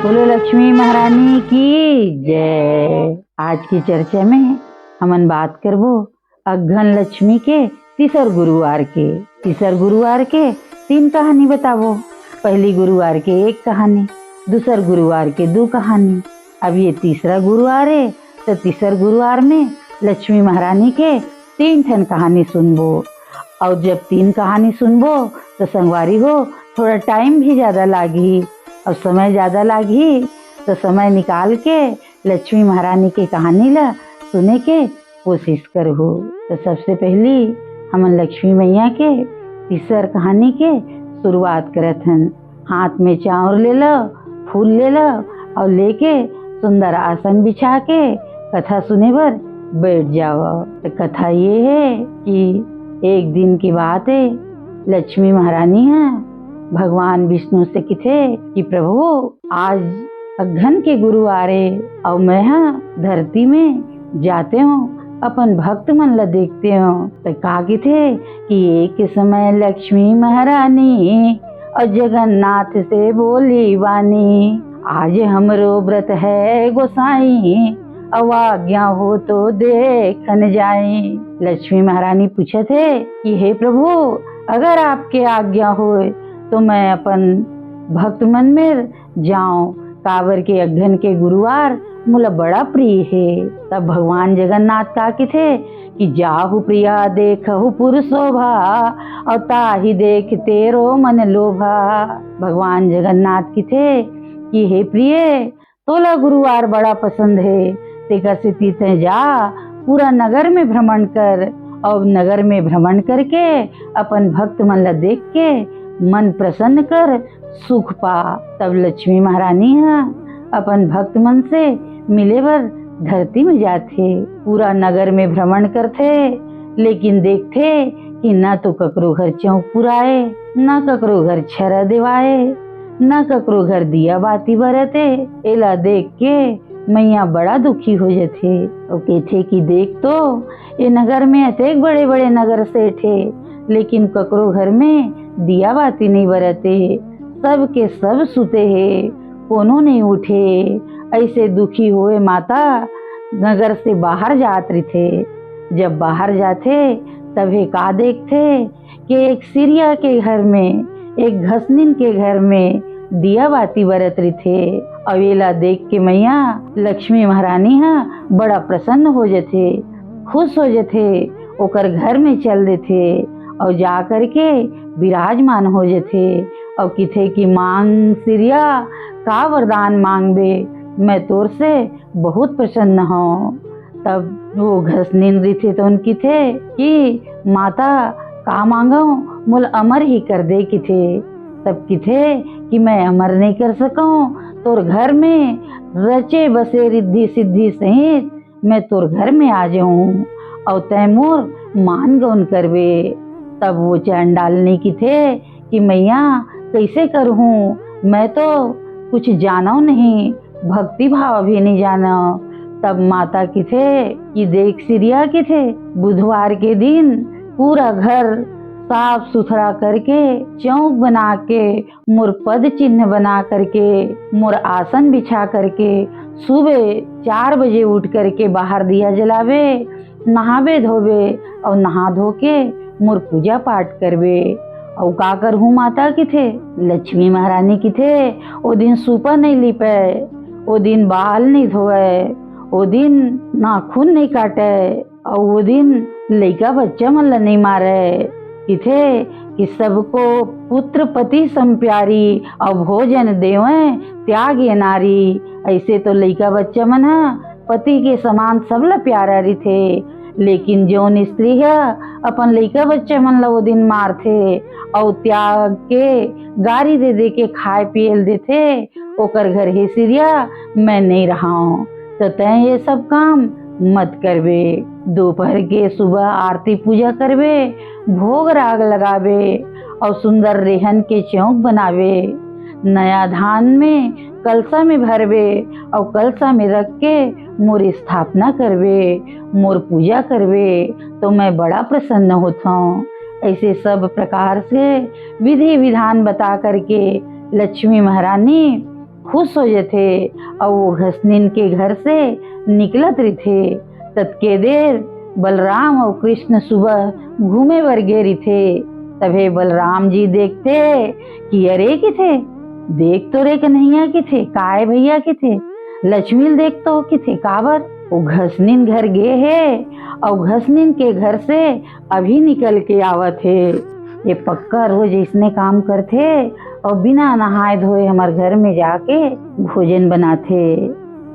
बोलो लक्ष्मी महारानी की जय। आज की चर्चा में हमन बात करबो अघन लक्ष्मी के तीसर गुरुवार के 3 कहानी बताबो। पहली गुरुवार के 1 कहानी, दूसर गुरुवार के 2 कहानी। अब ये तीसरा गुरुवार है तो तीसर गुरुवार में लक्ष्मी महारानी के 3 ठन कहानी सुनबो। और जब 3 कहानी सुनबो तो संगवारी हो थोड़ा टाइम भी ज़्यादा लागी और समय ज़्यादा लागी तो समय निकाल के लक्ष्मी महारानी की कहानी ला सुने के कोशिश करहु। तो सबसे पहली हमन लक्ष्मी मैया के तीसर कहानी के शुरुआत करत हन। हाथ में चाउर ले लो, फूल ले लो और लेके सुंदर आसन बिछा के कथा सुने बर बैठ जाओ। तो कथा ये है कि एक दिन की बात है, लक्ष्मी महारानी है भगवान विष्णु से किथे कि प्रभु आज अघन के गुरुवार है और मैं धरती में जाते हूँ अपन भक्त मन ला देखते हूँ। तो का किथे कि एक समय लक्ष्मी महारानी और जगन्नाथ से बोली वानी, आज हमरो व्रत है गोसाई अब आज्ञा हो तो देखन जाए। लक्ष्मी महारानी पूछे थे कि हे प्रभु अगर आपके आज्ञा होए तो मैं अपन भक्त मन में जाऊं। कावर के अघन के गुरुवार मुला बड़ा प्रिय है। तब भगवान जगन्नाथ का थे कि जाहु प्रिया देखहु पुर शोभा और ताही देख तेरो मन लोभा। भगवान जगन्नाथ की थे कि हे प्रिय तोला गुरुवार बड़ा पसंद है, तेका से तीते जा पूरा नगर में भ्रमण कर और नगर में भ्रमण करके अपन भक्त मन ला देख के मन प्रसन्न कर सुख पा। तब लक्ष्मी महारानी अपन भक्त मन से मिले बर धरती में जाते, पूरा नगर में भ्रमण करते, लेकिन देखते कि न तो ककरो घर चौक पुराए, न ककरो घर छरा देवाए, न ककरो घर दिया बाती बरते। एला देख के मैया बड़ा दुखी हो जाते और कहते कि देख तो ये नगर में अतेक बड़े बड़े नगर से थे, लेकिन ककरो घर में दिया बाती नहीं बरते, सब के सब सुते हैं, कोनो नहीं उठे। ऐसे दुखी हुए माता नगर से बाहर जात रही थे। जब बाहर जाते तभी का देखते कि एक सिरिया के घर में, एक घसनिन के घर में दिया बाती बरत रही थे। अवेला देख के मैया लक्ष्मी महारानी बड़ा प्रसन्न हो जाते, खुश हो जाते, ओकर घर में चल देते और जा करके विराजमान हो जाते और किथे की मांग सिरिया का वरदान मांग दे, मैं तोर से बहुत प्रसन्न हूँ। तब वो घसनीन रही थे तो उनकी थे कि माता का मांगो मुल अमर ही कर दे किथे। तब किथे कि मैं अमर नहीं कर सकूं, तोर घर में रचे बसे रिद्धि सिद्धि सहित मैं तोर घर में आ जाऊं और तैमूर मान गौन करवे। तब वो चंडालनी की थे कि मैया कैसे करूं, मैं तो कुछ जानो नहीं, भक्ति भाव भी नहीं जानो। तब माता की थे कि देख सिरिया की थे बुधवार के दिन पूरा घर साफ सुथरा करके चौक बना के मोर पद चिन्ह बना करके मोर आसन बिछा करके सुबह 4 बजे उठ करके बाहर दिया जलावे, नहावे धोवे और नहा धो के मोर पूजा पाठ करवे। और का करहूँ माता की थे लक्ष्मी महारानी की थे ओ दिन सूपा नहीं लिपे, ओ दिन बाल नहीं धोए, ओ दिन नाखून नहीं काटे और वो दिन लइका बच्चा मन ला नहीं मारे। किथे कि सबको पुत्र पति संप्यारी और भोजन देवे त्यागे नारी। ऐसे तो लइका बच्चा मन पति के समान सबला प्यारा रही थे, लेकिन जौन स्त्री है अपन लइका बच्चा मन ला वो दिन मारथे और त्याग के गारी दे दे के खाए पियल देथे, ओकर घर हे सिरिया मैं नहीं रहा हूँ। तो तय ये सब काम मत करवे। दोपहर के सुबह आरती पूजा करवे, भोग राग लगावे और सुंदर रेहन के चौक बनावे, नया धान में कलसा में भरवे और कलसा में रख के मोर स्थापना करवे, मोर पूजा करवे तो मैं बड़ा प्रसन्न होता हूँ। ऐसे सब प्रकार से विधि विधान बता करके लक्ष्मी महारानी खुश हो जथे और वो घसनीन के घर से निकलत रही थे। तत्के देर बलराम और कृष्ण सुबह घूमे बर गे रही थे। तभे बलराम जी देखते कि अरे किथे देख तो रे कन्हैया किथे काय भैया किथे लक्ष्मी देख तो किथे काबर वो घसनीन घर गे है और घसनीन के घर से अभी निकल के आवत है। ये पक्का रोज इसने काम करते और बिना नहाए धोए हमारे घर में जाके भोजन बनाते।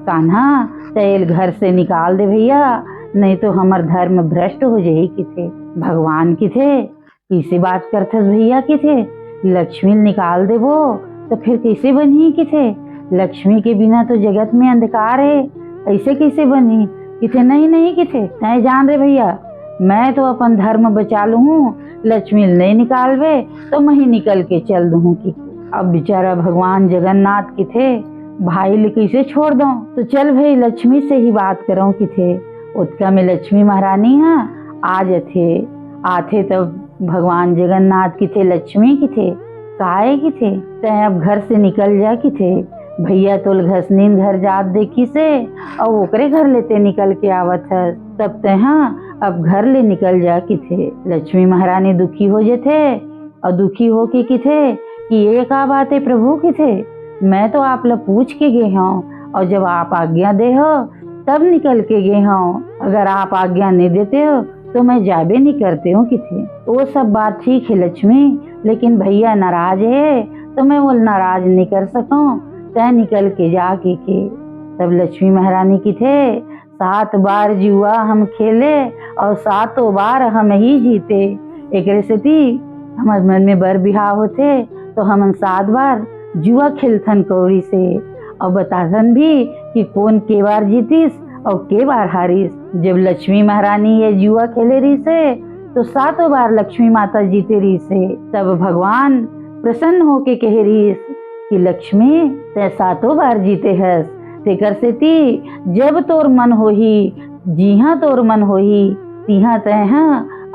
कान्हा तेल घर से निकाल दे भैया, नहीं तो हमार धर्म भ्रष्ट हो जाये किथे। भगवान किथे किसे बात करते भैया किथे लक्ष्मी निकाल दे वो तो फिर कैसे बनी किथे लक्ष्मी के बिना तो जगत में अंधकार है, ऐसे कैसे बनी किथे नहीं नहीं किथे नहीं जान रे भैया, मैं तो अपन धर्म बचा लू हूँ, लक्ष्मी नहीं निकालवे तो मैं ही निकल के चल दूँ की। अब बेचारा भगवान जगन्नाथ किथे भाई ले कैसे छोड़ दो, तो चल भाई लक्ष्मी से ही बात करो किथे। उत्का में लक्ष्मी महारानी है आ जथे आथे तब भगवान जगन्नाथ किथे लक्ष्मी किथे काहे किथे तय अब घर से निकल जा किथे भैया तोल घसनीन घर जात देखी से और ओकरे घर लेते निकल के आवत है तब तय अब घर ले निकल जा किथे। लक्ष्मी महारानी दुखी हो जथे और दुखी हो के किथे कि ये का बात है प्रभु किथे, मैं तो आप लोग पूछ के गए हूँ और जब आप आज्ञा दे हो तब निकल के गए हूँ, अगर आप आज्ञा नहीं देते हो तो मैं जाबे नहीं करते हूँ किथे। वो सब बात ठीक है लक्ष्मी, लेकिन भैया नाराज है तो मैं वो नाराज नहीं कर सकूं, तय निकल के जाके के। तब लक्ष्मी महारानी की थे 7 बार जुआ हम खेले और 7 बार हम ही जीते, एक रेसिपी हमारे मन में बर बिहाव होते तो हम 7 बार जुआ खेलथन कौड़ी से और बताथन भी कि कौन के बार जीतीस और के बार हारिस। जब लक्ष्मी महारानी ये जुआ खेले रही से तो 7 बार लक्ष्मी माता जीते रही से। तब भगवान प्रसन्न होके कह रही कि लक्ष्मी ते 7 बार जीते हस, तेकर से ती जब तोर मन होही जिहा तोर मन होही तिहा तय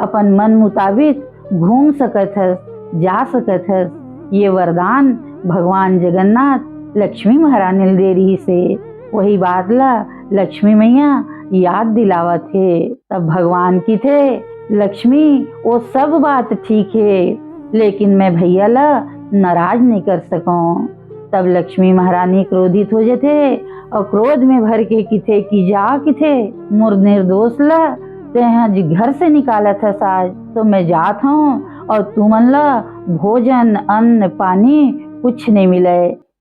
अपन मन मुताबिक घूम सकत हस जा सकत हस। ये वरदान भगवान जगन्नाथ लक्ष्मी महारानी दे रही से, वही बात ला लक्ष्मी मैया याद दिलावा थे। तब भगवान की थे लक्ष्मी वो सब बात ठीक है, लेकिन मैं भैया ला नाराज नहीं कर सकूं। तब लक्ष्मी महारानी क्रोधित हो जाते और क्रोध में भर के किथे कि जा किथे मोर निर्दोष ला ते घर से निकाला था साज, तो मैं जात हूँ और तुमन ला भोजन अन्न पानी कुछ नहीं मिले,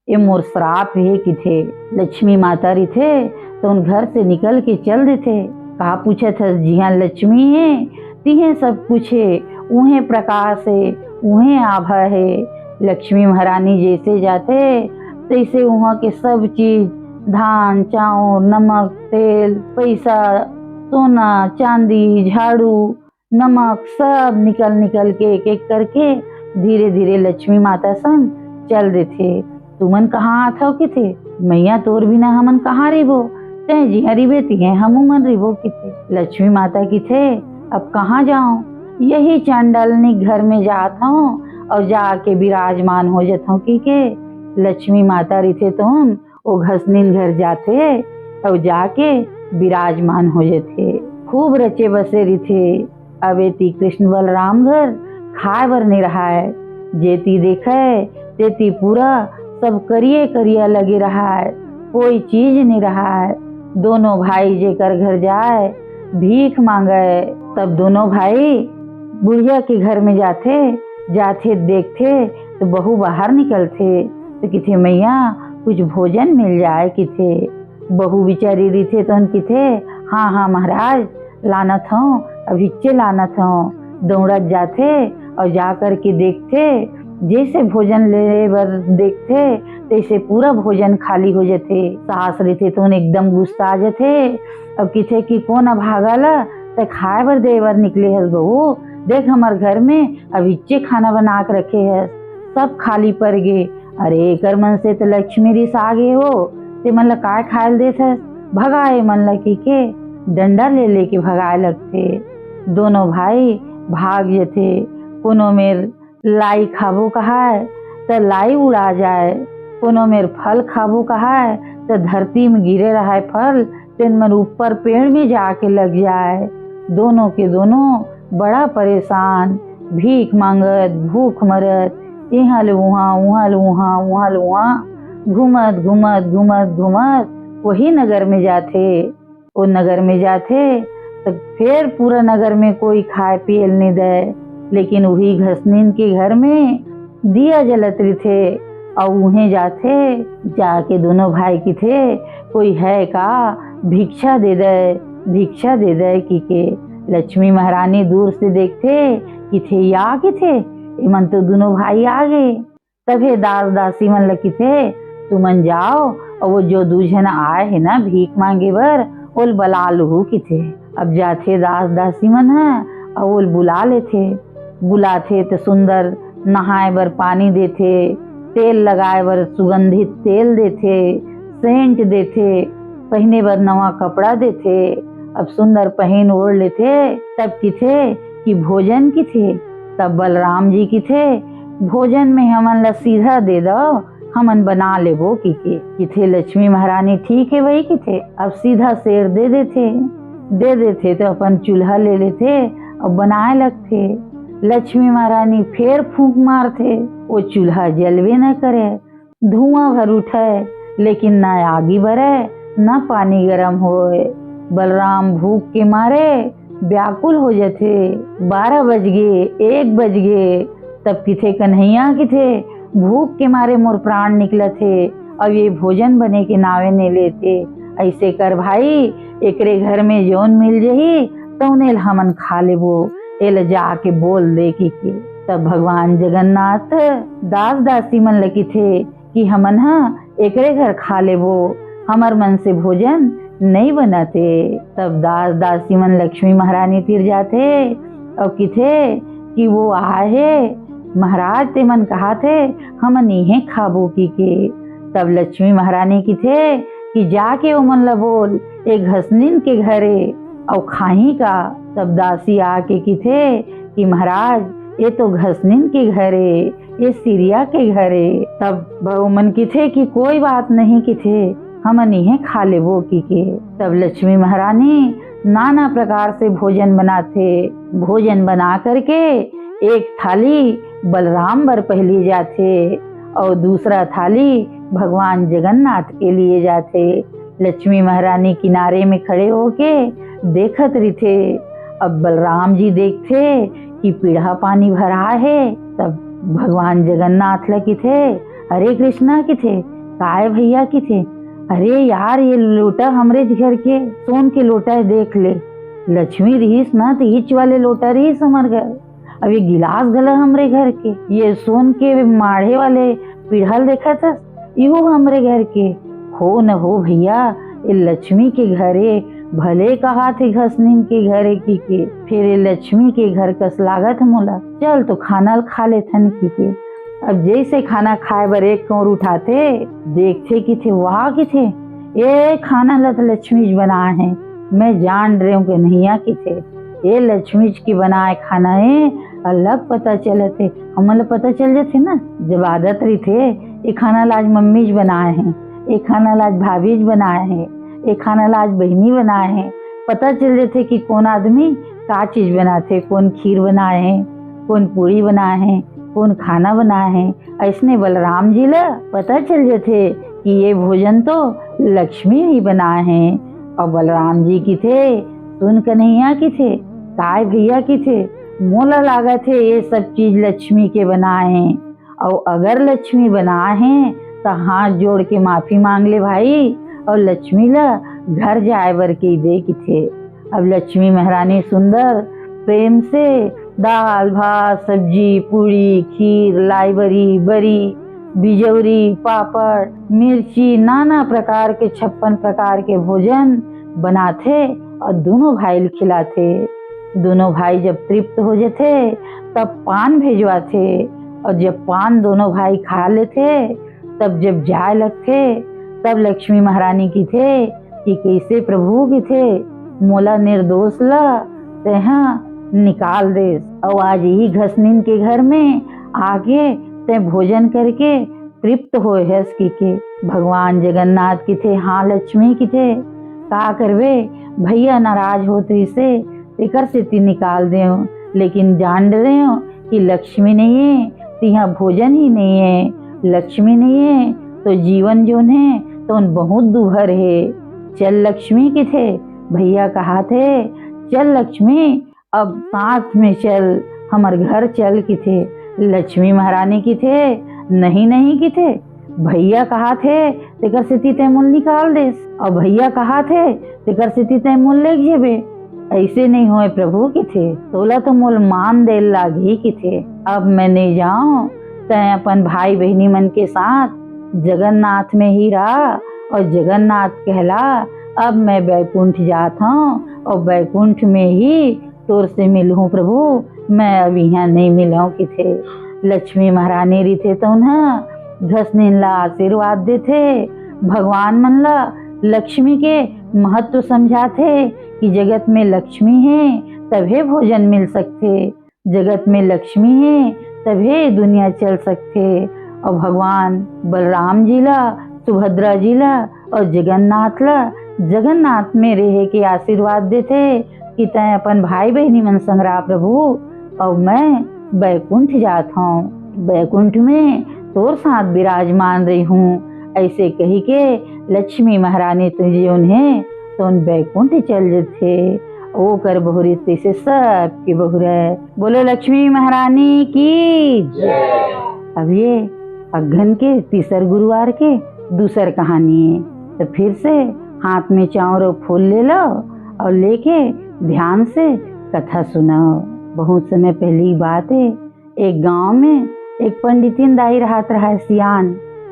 ये मोर श्राप है किथे। लक्ष्मी माता री थे तो उन घर से निकल के चल देते। कहा पूछे था जी हाँ लक्ष्मी है तिहे सब कुछ है, उन्हें प्रकाश है उन्हें आभा है। लक्ष्मी महारानी जैसे जाते तैसे वहाँ के सब चीज धान चावल नमक तेल पैसा सोना चांदी झाड़ू नमक सब निकल निकल के एक एक करके धीरे धीरे लक्ष्मी माता संग चल देते। तुमन कहाँ आथो किथे मैया तोर बिना हमन कहाँ रिबो, तय जी रिबेती है हम मन रिबो किथे। लक्ष्मी माता की थे अब कहाँ जाऊं, यही चांडालनी घर में जात हूँ और जाके विराजमान हो जाता हूँ के लक्ष्मी माता रिथे तो वो घसनीन घर जाते और जाके विराजमान हो जाते। खूब रचे बसे रिथे। अब एती कृष्ण बलराम घर खाए बर नहीं रहा है, जेती देखे तेती पूरा सब करिए करिया लगे रहा है, कोई चीज नहीं रहा है। दोनों भाई जेकर घर जाए भीख मांगे, तब दोनों भाई बुढ़िया के घर में जाते जाते देखते तो बहू बाहर निकलते तो किथे मैया कुछ भोजन मिल जाए किथे। बहू बिचारी रही थे तो किथे हाँ हाँ महाराज लाना था अभी चे लाना था। दौड़त जाते और जा कर के देखते जैसे भोजन ले बर देखते तैसे पूरा भोजन खाली हो जाते। सास रहते तो एकदम गुस्सा आ जाते। अब किथे कि कौन भागला तो खाए बर दे बर निकले हस बहू, देख हमार घर में अब इच्चे खाना बना के रखे है सब खाली पड़ गए। अरे कर मन से तो लक्ष्मी रिस आ गए हो ते मन ला काय खाए दे थे, भगाए मन ला की के डंडा ले लेके भगाए लगते। दोनों भाई भाग जाते। कोनो में लाई खाबो कहा तो लाई उड़ा जाए, कोनो मेर फल खाबो कहा है तो धरती में गिरे रहा है फल, तेन मन ऊपर पेड़ में जाके लग जाए। दोनों के दोनों बड़ा परेशान, भीख मांगत, भूख मरत, यहाँ ले वहाँ, वहाँ ले वहाँ, वहाँ ले वहाँ घूमत घूमत घूमत घूमत वही नगर में जाते। वो नगर में जाते तो फिर पूरा नगर में कोई खाए पिए नहीं दे, लेकिन वही घसनीन के घर में दिया जलत रही थे और उन्हें जाते। जाके दोनों भाई की थे, कोई है का भिक्षा दे दे, भिक्षा दे दे की के। लक्ष्मी महारानी दूर से देखते कि थे या के थे, इमन तो दोनों भाई आ गए। तभी दास दासी मन लगी थे, तुमन जाओ और वो जो दूजन आए है ना भीख मांगे बर, वो बुला लू की थे। अब जाते दास दासी मन है और वो बुला लेते, बुलाते तो सुंदर नहाए बर पानी देते, तेल लगाए बर सुगंधित तेल देते, सेंट देते, पहने बर नवा कपड़ा देते। अब सुंदर पहन ओढ़ लेते। तब की थे कि भोजन की थे। तब बलराम जी की थे, भोजन में हमन ला सीधा दे दो, हमन बना लेबो की थे। लक्ष्मी महारानी ठीक है वही की थे। अब सीधा शेर दे देते तो अपन चूल्हा ले लेते और बनाए लगते। लक्ष्मी महारानी फिर फूंक मारते, वो चूल्हा जलवे न करे, धुआं भर उठे, लेकिन ना आगी बरे ना पानी गरम होए। बलराम भूख के मारे व्याकुल हो जाते। 12 बज गए, 1 बज गए। तब किथे कन्हैया की थे, भूख के मारे मोर प्राण निकले थे, अब ये भोजन बने के नावे नहीं लेते। ऐसे कर भाई, एकरे घर में जौन मिल जही तो उन्हें हमन खा लेबो, एल जाके बोल दे की के। तब भगवान जगन्नाथ दास दासी मन लगी थे कि हमन एकरे घर खा लेबो, हमर मन से भोजन नहीं बनाते। तब दास दासी मन लक्ष्मी महारानी तीर जाते और किथे कि वो आए महाराज ते मन कहा थे हमन इहे खाबो की के। तब लक्ष्मी महारानी की थे कि जाके वो मन ला बोल एक घसनीन के घरे और खाही का। तब दासी आके की थे कि महाराज ये तो घसनीन के घरे, ये सिरिया के घरे। तब वो मन की थे कि कोई बात नहीं की थे, हमन इहे खा लेबो की के। तब लक्ष्मी महारानी नाना प्रकार से भोजन बनाते। भोजन बना करके एक थाली बलराम बर पहली जाते और दूसरा थाली भगवान जगन्नाथ के लिए जाते। लक्ष्मी महारानी किनारे में खड़े होके देखत रही थे। अब बलराम जी देखते कि पीढ़ा पानी भरा है। तब भगवान जगन्नाथ लगे थे, हरे कृष्णा की थे, काय भैया की थे, अरे यार ये लोटा हमरे घर के सोन के लोटा है, देख ले। लक्ष्मी रहीस ना तो हिच वाले लोटा रहीस हमार घर, अब ये गिलास गला हमरे घर के, ये सोन के माढ़े वाले पीढ़ल देखा था इहो हमरे घर के। हो न हो भैया, ये लक्ष्मी के घरे भले कहा थे घसनीन के घरे की के, फिर ये लक्ष्मी के घर कस लागत मोला, चल तो खाना खा ले थन की के। अब जैसे खाना खाए बर एक कौर उठाते, देखते कि थे वहाँ की थे, ये खाना लत लक्ष्मी बनाए हैं, मैं जान रही हूँ कि नहीं की थे, ये लक्ष्मी की बनाए खाना है। अलग पता चले थे, हमें पता चल जाते ना जब आदत रही थे, ये खाना लाज मम्मी बनाए हैं, ये खाना लाज भाभी बनाए हैं, ये खाना लाज बहनी बनाए हैं। पता चल जाते कि कौन आदमी का चीज बनाते, कौन खीर बनाए हैं, कौन पूरी बनाए हैं, कौन खाना बनाए हैं। ऐसने बलराम जी ला पता चल जाते कि ये भोजन तो लक्ष्मी ही बनाए हैं। और बलराम जी की थे, सुन कन्हैया की थे, काय भैया की थे, मोला लागा थे ये सब चीज लक्ष्मी के बनाए हैं। और अगर लक्ष्मी बनाए हैं तो हाथ जोड़ के माफी मांग ले भाई, और लक्ष्मी ला घर जाए बर के दे की थे। अब लक्ष्मी महारानी सुंदर प्रेम से दाल भात सब्जी पूरी खीर लाई बरी बिजौरी पापड़ मिर्ची नाना प्रकार के 56 प्रकार के भोजन बनाते और दोनों भाई खिलाते। दोनों भाई जब तृप्त हो जाते तब पान भेजवाते, और जब पान दोनों भाई खा लेते तब जब जाए लगते, तब लक्ष्मी महारानी की थे कि कैसे प्रभु की थे मोला निर्दोष ला तहा निकाल दे, और आज ही घसनीन के घर में आके ते भोजन करके तृप्त होए हस की के भगवान जगन्नाथ की थे, हाँ लक्ष्मी की थे। का करवे भैया नाराज होते से तेकर से ती निकाल दे, लेकिन जान रहे हो कि लक्ष्मी नहीं है तो यहाँ भोजन ही नहीं है, लक्ष्मी नहीं है तो जीवन जोन है तो उन बहुत दुभर है। चल लक्ष्मी की थे, भैया कहा थे चल लक्ष्मी अब साथ में चल, हमार घर चल की थे। लक्ष्मी महारानी की थे, नहीं नहीं की थे, भैया कहा थे तेकर से ती तैमूल निकाल दे, और भैया कहा थे तेकर से ती तैमूल ले जेबे। ऐसे नहीं होए प्रभु की थे, तोला तो मोल मान दे लागी की थे। अब मैं नहीं जाऊं तय अपन भाई बहनी मन के साथ जगन्नाथ में ही रहा और जगन्नाथ कहला। अब मैं बैकुंठ जाता हूँ और बैकुंठ में ही तोर से मिलूं प्रभु, मैं अब यहाँ नहीं मिलाऊं कि थे। लक्ष्मी महारानी री थे तो उन्हें घसने ला आशीर्वाद दे थे। भगवान मन ला लक्ष्मी के महत्व समझाते कि जगत में लक्ष्मी है तभी भोजन मिल सकते, जगत में लक्ष्मी है तभी दुनिया चल सकते। और भगवान बलराम जी ला, सुभद्रा जी ला और जगन्नाथ ला जगन्नाथ में रह के आशीर्वाद देते कि तय अपन भाई बहनी मन संग रहा प्रभु, और मैं बैकुंठ जात हूँ, बैकुंठ में तोर साथ विराजमान रही हूँ। ऐसे कही के लक्ष्मी महारानी तुझे उन्हें तो उन बैकुंठ चल जाते। ओ कर बहुरी से सब की बहुरा। बोलो लक्ष्मी महारानी की। अब ये अगहन के तीसर गुरुवार के दूसर कहानी है। तो फिर से हाथ में चावल और फूल ले लो और लेके ध्यान से कथा सुनाओ। बहुत समय पहली बात है, एक गांव में एक पंडितिन दाई रहत रहा सियान,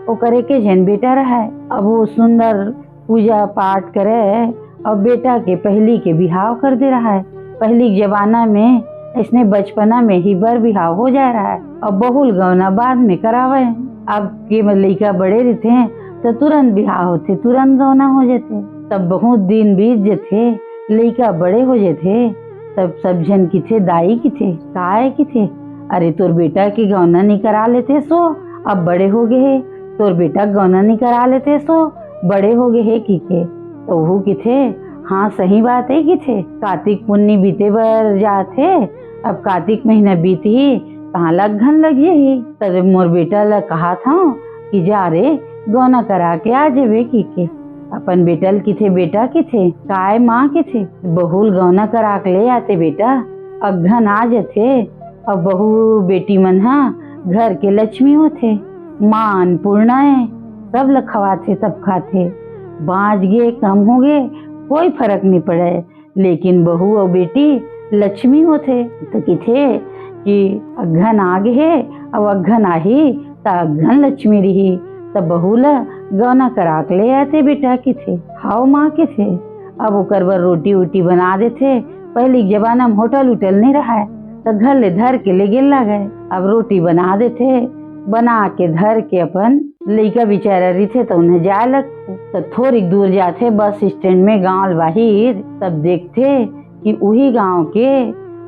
वो करे के जन बेटा रहा। अब वो सुंदर पूजा पाठ करे और बेटा के पहली के बिहाव कर दे रहा है। पहली जमाना में इसने बचपना में ही बर बिहाव हो जा रहा है और बहुल गौना बाद में करावे। अब के लड़का बड़े रहते हैं तो तुरंत बिहाव होते, तुरंत गौना हो जाते। तब बहुत दिन बीत जाते, लड़का बड़े हो जाते, तब सब जन की थे दाई की थे काय की थे, अरे तोर बेटा की गौना नहीं करा लेते सो अब बड़े हो गए, तोर बेटा गौना नहीं करा लेते सो बड़े हो गए की के। तो वो की थे, हाँ सही बात है कि थे, कार्तिक पुन्नी बीते बर जाते, अब कार्तिक महीना बीत ही कहाँ लगन लगी ही। तब मोर बेटा ला कहा था कि जा रे गौना करा के आ जेबे की के। अपन बेटल की थे, बेटा की थे काय माँ के थे, बहुल गौना करा के ले आते बेटा, अगहन आ जाते। अब बहू बेटी मन हा घर के लक्ष्मी होते, माँ अन्नपूर्णा है, सब लखवाते सब खाते, बाँच गए कम हो गए कोई फर्क नहीं पड़े, लेकिन बहू और बेटी लक्ष्मी होते। तो किथे कि अगहन आ गए, अब अगहन आही तो अगहन लक्ष्मी रही। तब बहू ला गौना करा के ले आते बेटा की थे, हाउ माँ के थे। अब वो करबर रोटी वोटी बना देते, पहले जमाना में होटल उटल नहीं रहा है तो घर ले धर के ले गिल्ला गए। अब रोटी बना देते, बना के धर के अपन लड़का बेचारा रही थे तो उन्हें जाए लगते। तो थोड़ी दूर जाते बस स्टैंड में गांव बाहिर, तब देखते कि वही गांव के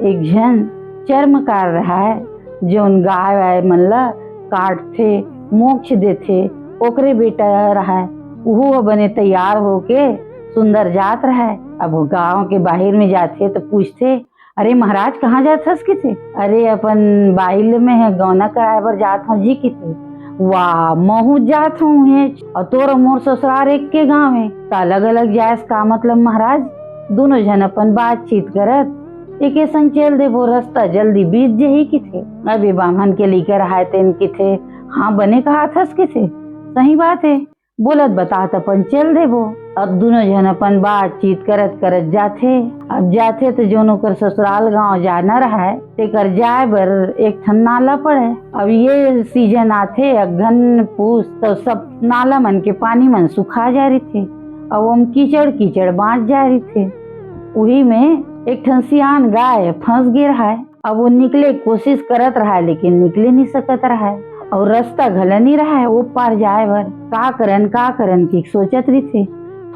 एक जन चर्मकार रहा है, जो उन गाय वाय मन ला काटते मोक्ष देते, ओकरे बेटा रहा है। वो बने तैयार होके सुंदर जात रहा है। अब वो गांव के बाहर में जाते तो पूछते, अरे महाराज कहाँ जात हस की थे? अरे अपन बाइल में है गौना कराए बर जात हूँ जी की थे। वाह महू जात हूँ और तोर मोर ससुराल एक के गाँव है, तो अलग अलग जायस का मतलब महाराज? दोनों जन अपन बातचीत करत एक संग चल दे, वो रास्ता जल्दी बीत जही की थे। अभी बामन के लेकर आए थे की थे, हाँ बने कहा थस की थे, सही बात है बोलत बता अपन चल दे वो। अब दोनों जन अपन बातचीत करत करत जाते। अब जाते तो जो कर ससुराल गांव जाना रहा है ते कर जाए बर एक ठन नाला पड़े। अब ये सीजन आते अगहन पूस, तो सब नाला मन के पानी मन सुखा जा रही थे और वो कीचड़ कीचड़ बांट जा रही थे। वही में एक ठन सियान गाय फंस गए रहा है। अब वो निकले कोशिश करत रहा है लेकिन निकले नहीं सकत रहा है और रास्ता घल नहीं रहा है वो पार जाए बर। का करन की सोचत रही थे।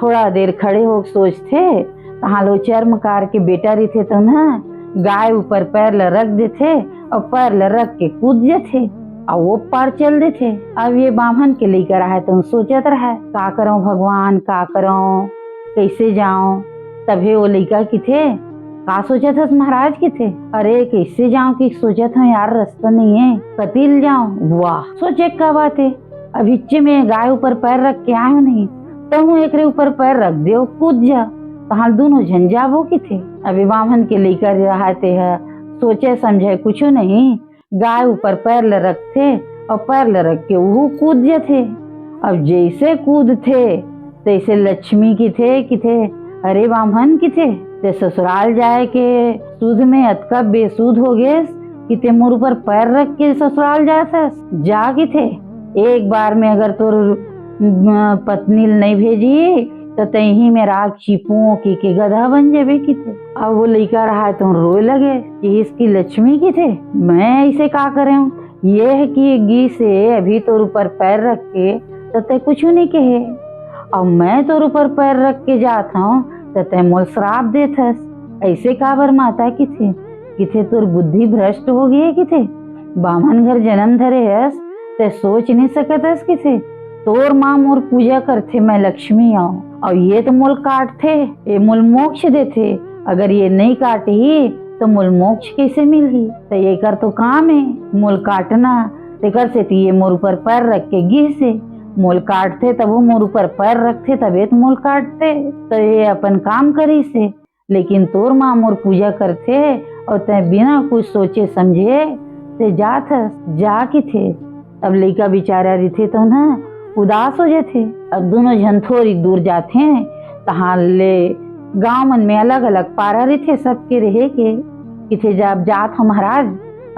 थोड़ा देर खड़े हो सोचते, तहाँ लो चर्मकार के बेटा रही तो ना गाय ऊपर पैर ल रख देते और पैर ल रख के कूद जाते। और वो पार चल दे थे। अब ये बामन के लेकर आए तो सोचत रहा का करो भगवान, का करो, कैसे जाऊं। तभी वो लड़का की थे का सोचा था महाराज की थे, अरे कैसे जाऊं कि सोचा था यार रास्ता नहीं है, कतील जाऊं। वाह सोचे क्या बात है, अब हिच्चे में गाय ऊपर पैर रख के आयो नहीं तो हूँ एक ऊपर पैर रख दे कूद जा, तो दोनों झंझाबो की थे। अभी बामन के लेकर रहते है, सोचे समझे कुछ नहीं, गाय ऊपर पैर ले रखते और पैर ले रख के वो कूद जाते। अब जैसे कूद थे तैसे लक्ष्मी की थे अरे बामन की थे ते ससुराल जाए के सूद में अतका बेसूद हो गए कि ते मुर पर पैर रख के ससुराल जाता जा की थे। एक बार में अगर तोर पत्नी नहीं भेजी तो तही में राग चिपू की गधा बन जावे की थे। अब वो लड़का रहा तो रोए लगे कि इसकी लक्ष्मी की थे, मैं ऐसे का करे हूँ, ये है कि गी से अभी तोर ऊपर पैर रख के तो ते कुछ नहीं कहे, और मैं तोर ऊपर पैर रख के जाता हूँ तो ते मोल श्राप देथस। ऐसे काबर माता की थे तोर बुद्धि भ्रष्ट हो गई कि थे, बामन घर जन्म धरे हस ते सोच नहीं सकत हस कि थे तोर माँ मोर पूजा करते मैं लक्ष्मी आऊं और ये तो मोल काट थे, ये मोल मोक्ष देते, अगर ये नहीं काटी तो मोल मोक्ष कैसे मिली। तो ये कर तो काम है मोल काटना, ते कर से ये मोर ऊपर पैर रख के गिर से मोल काटते तब वो मोर ऊपर पैर रखते तबे तो मोल काटते, तो ये अपन काम करी से। लेकिन तोर माँ मोर पूजा करते और ते बिना कुछ सोचे समझे ते जात जा की थे। अब लड़का बेचारा रहते तो ना उदास हो जाते। अब दोनों जन थोड़ी दूर जाते हैं तहाँ ले गांव मन में अलग अलग पारा रहते सबके रहे के किथे जब जात हो महाराज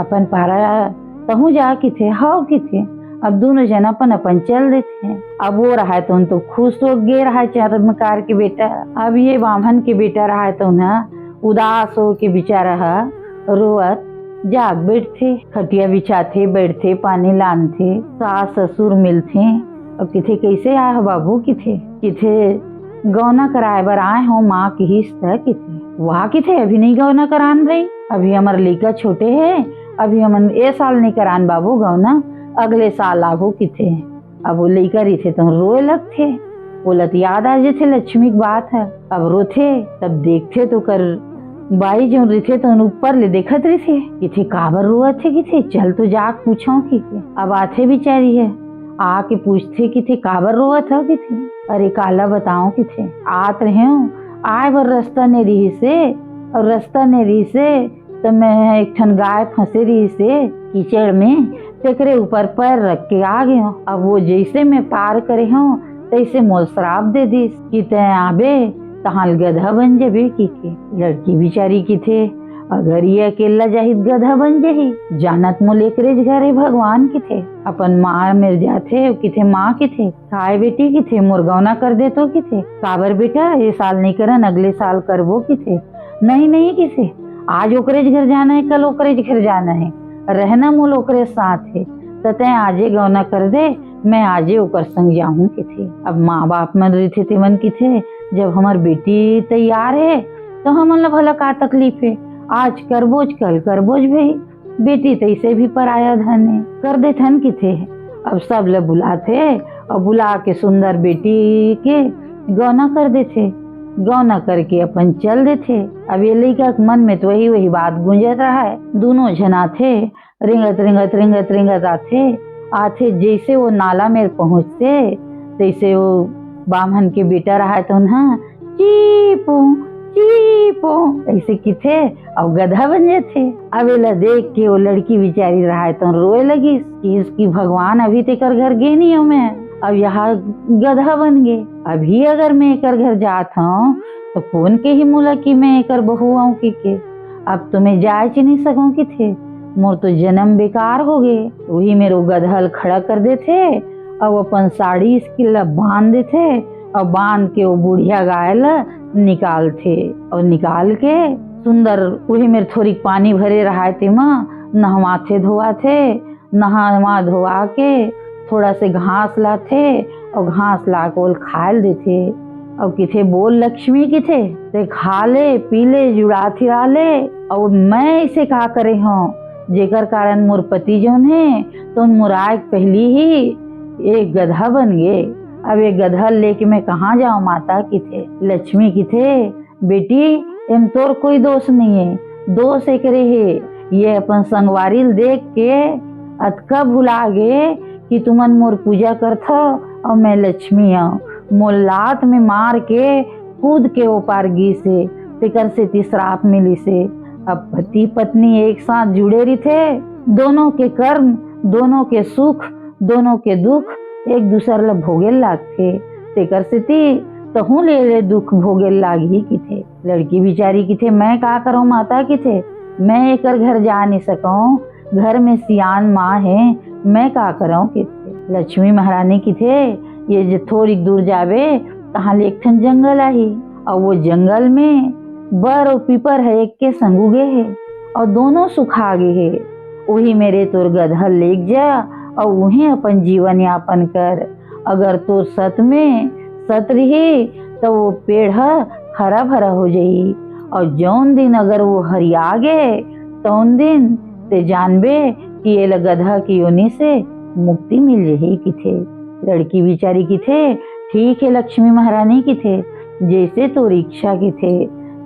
अपन पारा तहु जा की थे हाउ की थे। अब दोनों जन अपन अपन चल देते हैं। अब वो रहा है तो खुश हो गए रहा है चरमकार के बेटा। अब ये बामन के बेटा रहा है तो ना उदास हो के बेचारा रोअत जाग बैठते, खटिया बिछाते, बैठते, पानी लानते, सास ससुर मिलते। अब किथे कैसे आए हो बाबू, किथे गौना कराए बर आए हो माँ की हिस्सा किथे वहाँ किथे अभी नहीं गौना करान भाई, अभी हमारे लड़का छोटे है, अभी हम ए साल नहीं करान बाबू गौना, अगले साल आबो किथे। अब वो लड़का रही थे तो रोए लगते, बोलत याद आ जाते लक्ष्मी की बात है। अब रोथे तब देखते तो कर बाई जो रही थे तो ऊपर ले देखत रही थे किथे काबर रोआ थे किथे, चल तो जाके पूछो कि अब आते बिचारी है आके पूछते कि थे काबर रोआ था कि थे, अरे काला बताओ कि थे आत रहे हूँ आए बर रास्ता ने रही से, और रास्ता ने रही से तो मैं एक ठन गाय फंसे रही से कीचड़ में तेकरे ऊपर पैर रख के आ गए हूँ। अब वो जैसे मैं पार करे हूँ तैसे मोल श्राप दे दी कि ते आबे तहाल गधा बन जाबे की के। लड़की बिचारी की थे अगर ये अकेला जाहिद गधा बन जाही, जानत मोल एकरेज घरे भगवान की थे, अपन माँ मिल जाते कि थे माँ की थे खाए बेटी की थे मुर्गौना कर दे तो कि थे काबर बेटा ये साल नहीं करन अगले साल करबो कि थे, नहीं कि थे आज ओकरेज घर जाना है कल ओकरेज घर जाना है, रहना मोल ओकरे साथ है, तते आजे गौना कर दे मैं आजे ओकर संग जाऊं के थे। अब माँ बाप मन रहे थे मन की थे जब हमार बेटी तैयार है तो हमन भला का तकलीफ है, आज करबोज कल करबोज भाई, बेटी तैसे भी पराया धन है कर दे धन की थे। अब सब लोग बुलाते और बुला के सुंदर बेटी के गौना कर देते, गौना करके अपन चल देते। अब ये लड़का मन में तो वही बात गूंजत रहा है, दोनों जना थे रिंगत आते जैसे वो नाला में पहुँचते तैसे वो बामन के बेटा रहा तो ना चीपो ऐसे की थे और गधा बन जाते। अब एला देख के वो लड़की बेचारी रहा तो रोए लगी कि इसकी भगवान अभी तक घर गए नहीं हूँ मैं, अब यहाँ गधा बन गए, अभी अगर मैं एकर घर जाता हूँ तो कौन के ही मुला की मैं एकर बहू आऊँ की के, अब तो मैं जा नहीं सकूँ कि थे मोर तो जन्म बेकार हो गए। वही मेरो गधल खड़ा कर देते और अपन साड़ी इसकी बांध देते और बांध के वो बुढ़िया गाय निकाल थे और निकाल के सुंदर वही मेरे थोड़ी पानी भरे रहा थे माँ नहवाते धोआते, नहा धोआ के थोड़ा से घास लाते और घास ला के खाल देते और किथे बोल लक्ष्मी किथे ते खा ले पी ले जुड़ा थिरा ले। और मैं इसे कहा करे हूँ जेकर कारण मोर पति जौन है तो मोर आग पहली ही एक गधा बन गए। अब एक गधा लेके मैं कहाँ जाऊँ माता की थे। लक्ष्मी की थे बेटी एम तोर कोई दोष नहीं है, दोष एकरे है ये अपन संगवारी देख के अतका भुला गे कि तुमन मोर पूजा करथ और मैं लक्ष्मी हूँ। मोर लात में मार के कूद के ओ पार गी से तेकर से तीसरात मिली से। अब पति पत्नी एक साथ जुड़े रही थे, दोनों के कर्म, दोनों के सुख, दोनों के दुख एक दूसर ला भोगे लागथे। तेकर से तहु ले दुख भोगे लागी की थे। लड़की बिचारी की थे मैं का करूँ माता की थे, मैं एकर घर जा नहीं सकूँ, घर में सियान माँ है, मैं का करूँ की थे। लक्ष्मी महारानी की थे ये जो थोड़ी दूर जावे तहाँ ले एक ठन जंगल आई और वो जंगल में बर और पीपर है एक के संग उगे है और दोनों सुखा गे है। वही मेरे तोर गधा लेक जा और वहीं अपन जीवन यापन कर। अगर तो सत में सत रही तो वो पेड़ हरा भरा हो जाई और जौन दिन अगर वो हरिया गे तौन दिन ते जानबे कि ये गधा की योनि से मुक्ति मिल रही की थे। लड़की बिचारी की थे ठीक है लक्ष्मी महारानी की थे जैसे तो रिक्शा की थे।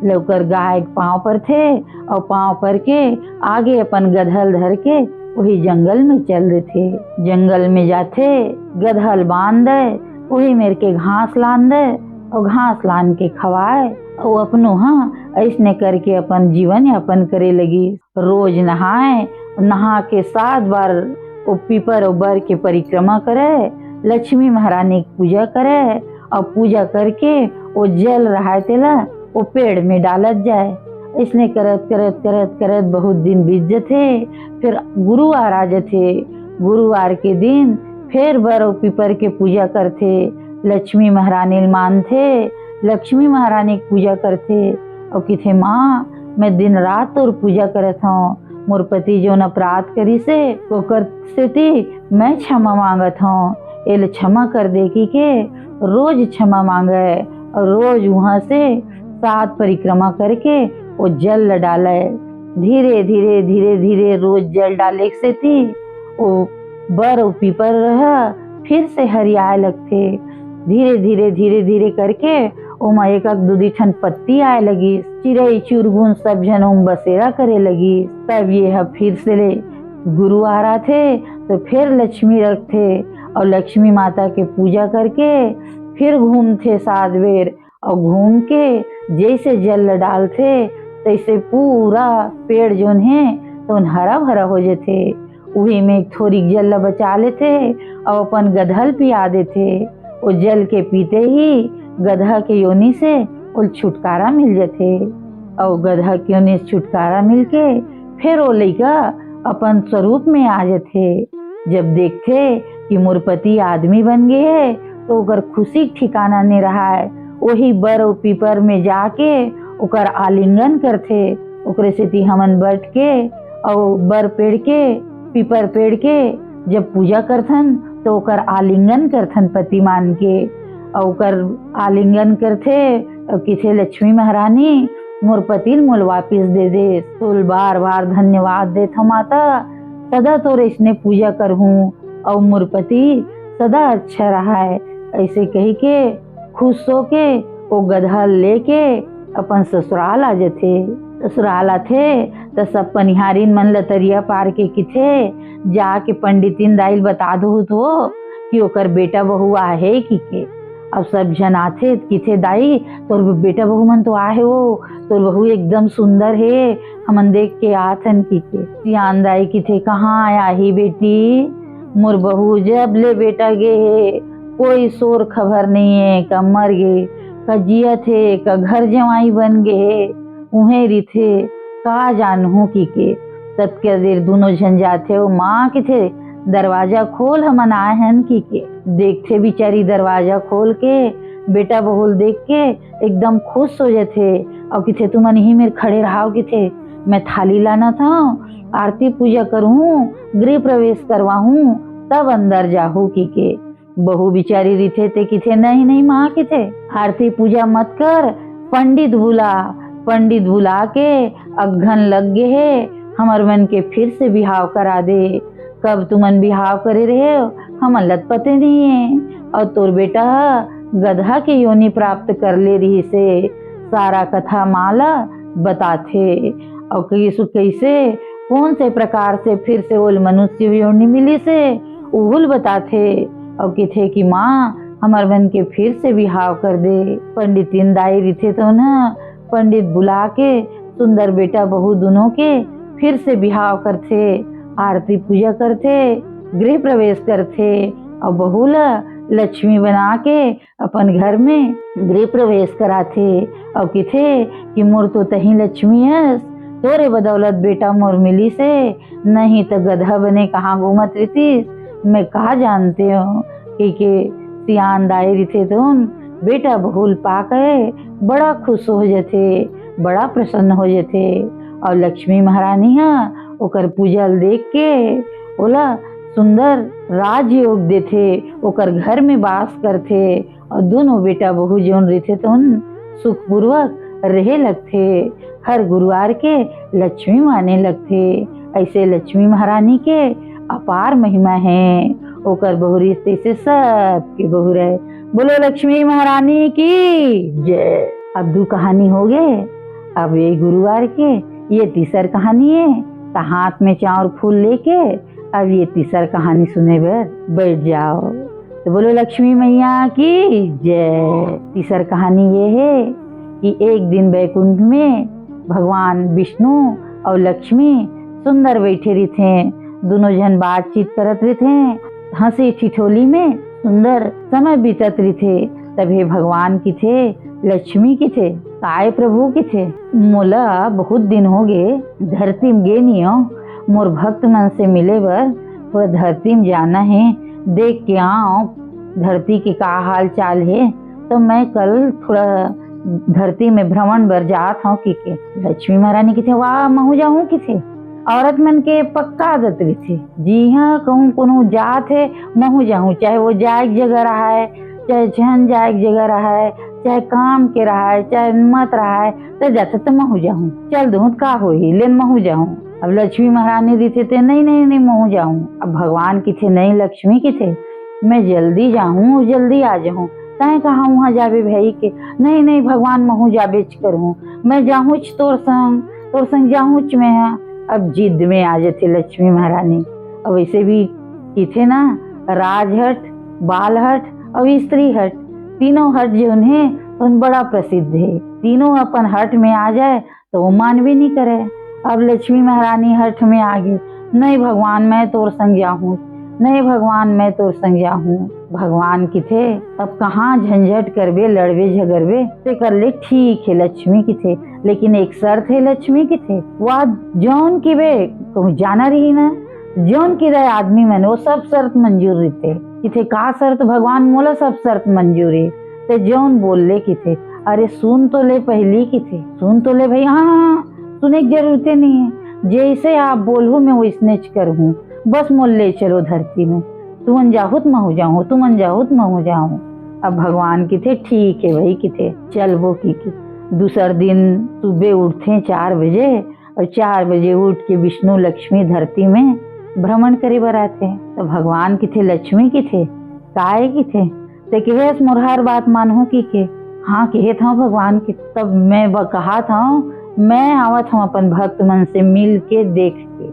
लौकर गाय पांव पर थे और पांव पर के आगे अपन गधल धर के वही जंगल में चल रहे थे। जंगल में जाते गधल बांध दे वही मेरे के घास लान दे और घास लान के खवाए और अपनो ऐसने करके अपन जीवन यापन करे लगी। रोज नहाए, नहा के 7 बार वो पीपर और बर के परिक्रमा करे, लक्ष्मी महारानी की पूजा करे और पूजा करके वो जल रहा तेला वो पेड़ में डालत जाए। इसने करत करत करत करत बहुत दिन बीत जाते। फिर गुरुवार आ जाते, गुरुवार के दिन फिर बर और पीपर के पूजा करते, लक्ष्मी महारानी मानते, लक्ष्मी महारानी की पूजा करते और किथे माँ मैं दिन रात तोर पूजा करत हूँ, मोर पति जो न अपराध करी से तो कर से मैं क्षमा मांगत हूँ, एल क्षमा कर दे की के रोज क्षमा मांगे और रोज वहाँ से 7 परिक्रमा करके वो जल डाले। धीरे धीरे धीरे धीरे रोज जल डाले से थी वो बर और पीपर रहा फिर से हरियाए लगते। धीरे धीरे धीरे धीरे करके ओमा एक दूधी ठन पत्ती आए लगी, चिड़ई चुरगुन सब जन ओम बसेरा करे लगी। तब ये फिर से ले गुरु आ रहा थे तो फिर लक्ष्मी रखते और लक्ष्मी माता के पूजा करके फिर घूमते 7 बेर और घूम के जैसे जल डालते तैसे पूरा पेड़ जोन है तो हरा भरा हो जाते। वही में थोड़ी जल बचा लेते और अपन गधल पिया देते। वो जल के पीते ही गधा के योनि से वो छुटकारा मिल जाते और गधा के योनि से छुटकारा मिलके फिर वो लइका अपन स्वरूप में आ जाते। जब देखते कि मोर पति आदमी बन गए है तो ओकर खुशी ठिकाना नहीं रहा है। वही बर और पीपर में जाके ओकर आलिंगन करते, ओकरे से हमन बैठ के और बर पेड़ के पीपर पेड़ के जब पूजा करथन तो ओकर आलिंगन करथन पति मान के और ओकर आलिंगन करथे और किसे लक्ष्मी महारानी मोर पति मोल वापिस दे दे। तोल बार बार धन्यवाद देत हम माता, सदा तोर इसने पूजा करहूँ और मोर पति सदा अच्छा रहा है। ऐसे कही के खुश हो के वो गधा लेके अपन ससुराल आ जाते। ससुराल आथे तो सब पनिहारिन मन लतरिया पार के किथे जाके पंडितिन दाइल बता दो तो कि ओकर बेटा बहू आहे की के। अब सब जन आथे किथे दाई तोर बेटा बहू मन तो आहे हो, तोर बहू एकदम सुंदर है, हमन देख के आथन की के। सियान दाई किथे कहाँ आया ही बेटी, मोर बहू जब ले बेटा गे है कोई शोर खबर नहीं है, का मर गे का जिया थे का घर जवाई बन गे उहे रिथे का जानहू की के। तब के देर दोनों झन जाते हो माँ के थे दरवाजा खोल हमन आए हैं की के। देखते बिचारी दरवाजा खोल के बेटा बहुल देख के एकदम खुश हो जाते और किथे तुमन ही मेरे खड़े रहो किथे मैं थाली लाना था, आरती पूजा करूँ, गृह प्रवेश करवाऊँ तब अंदर जाहू की के। बहू बिचारी रिथे ते किथे नहीं नहीं माँ किथे आरती पूजा मत कर, पंडित बुला के अघन लग गए है हमार मन के फिर से बिहाव करा दे। कब तुमन बिहाव करे रहे हो हमन लत पते नहीं है। और तोर बेटा गधा के योनि प्राप्त कर ले रही से सारा कथा माला बताथे। और कैसे कौन से प्रकार से फिर से ओल मनुष्य योनि मिली से उहुल बताथे। और किथे कि माँ हमार मन के फिर से बिहाव कर दे। पंडितिन दाई रिथे तो न पंडित बुला के सुंदर बेटा बहू दोनों के फिर से बिहाव करथे, आरती पूजा करथे, गृह प्रवेश करथे और बहू ला लक्ष्मी बना के अपन घर में गृह प्रवेश कराथे। और किथे कि मोर तो तही लक्ष्मी हस, तोरे बदौलत बेटा मोर मिली से, नहीं तो गधा बने कहाँ घूमत रही। मैं कहा जानते हो कि सियान दाई रिथे तो बेटा बहुल पाके बड़ा खुश हो जाते, बड़ा प्रसन्न हो जाते। और लक्ष्मी महारानी ओकर पूजल देख के ओला सुंदर राजयोग देथे, ओकर घर में वास करथे और दोनों बेटा बहू जोन रहते तो सुखपूर्वक रहे लगथे। हर गुरुवार के लक्ष्मी माने लगथे। ऐसे लक्ष्मी महारानी के अपार महिमा है। ओकर बहु रिश्ते से सबके बहु रहे। बोलो लक्ष्मी महारानी की जय। अब 2 कहानी हो गए। अब ये गुरुवार के ये तीसर कहानी है। तो हाथ में चावल फूल लेके अब ये तीसर कहानी सुने बर बैठ जाओ। तो बोलो लक्ष्मी मैया की जय। तीसर कहानी ये है कि एक दिन बैकुंठ में भगवान विष्णु और लक्ष्मी सुंदर बैठे रही थे। दोनों जन बातचीत करत रहे थे, हंसी ठिठोली में सुंदर समय बीतत रही थे। तभी भगवान की थे, लक्ष्मी की थे, काय प्रभु की थे। मोला बहुत दिन हो गए धरती में गे नहीं हो, मोर भक्त मन से मिले बर थोड़ा धरती में जाना है, देख के आओ धरती के का हाल चाल है। तो मैं कल थोड़ा धरती में भ्रमण बर जात हूँ कि लक्ष्मी महारानी की थे, वाह महू जाऊँ कि थे। औरत मन के पक्का आदत थी, जी हाँ कहूँ कोनो जात है महू जाऊँ, चाहे वो जाए जगह रहा है, चाहे झन जाए जगह रहा है, चाहे काम के रहा है, चाहे मत रहा है, तो जाते तो महू जाऊँ, चल दूँ का हो ही लेन महू जाऊँ। अब लक्ष्मी महारानी दी थे नहीं नहीं नहीं महू जाऊँ। अब भगवान की थे नहीं लक्ष्मी की थे, मैं जल्दी जाऊँ जल्दी आ जाऊँ, तय कहा वहाँ जाबे भाई के, नहीं नहीं भगवान महू जाबे करूँ, मैं जाऊँ तोर संग जाऊँ मैं। अब जिद में आ जाते लक्ष्मी महारानी। अब वैसे भी किथे ना राजहट, बालहट और स्त्री हट, तीनों हट जो उन्हें उन बड़ा प्रसिद्ध है। तीनों अपन हट में आ जाए तो वो मान भी नहीं करे। अब लक्ष्मी महारानी हट में आ गई, नहीं भगवान मैं तोर संग जाऊँ, नहीं भगवान मैं तोर संग जाऊँ। भगवान की थे अब कहाँ झंझट करबे लड़बे झगड़बे ते कर ले, ठीक है लक्ष्मी की थे, लेकिन एक शर्त है लक्ष्मी की थे, वह जौन की बे कहूँ जाना रही ना, जौन की रहे आदमी मन वो सब शर्त मंजूर रहते कि थे। का शर्त भगवान मोला सब शर्त मंजूर है, ते जौन बोल ले की थे, अरे सुन तो ले पहली की थे, सुन तो ले भाई, हाँ सुने की जरूरत नहीं है, जैसे आप बोलूँ मैं वैसने करूँ, बस मोल ले चलो धरती में, तुमन जाहुत महू जाऊँ, तुमन जाहुत महू जाऊँ। अब भगवान की थे ठीक है भाई की थे, चल वो की। दूसर दिन सुबह उठते 4 बजे और 4 बजे उठ के विष्णु लक्ष्मी धरती में भ्रमण करे बर आते। तो भगवान की थे लक्ष्मी की थे, काय की थे, ते कहे मुरहर बात मानू की के, हाँ कहे था भगवान की। तब मैं कहा था मैं आवत हूँ अपन भक्त मन से मिल के देख के,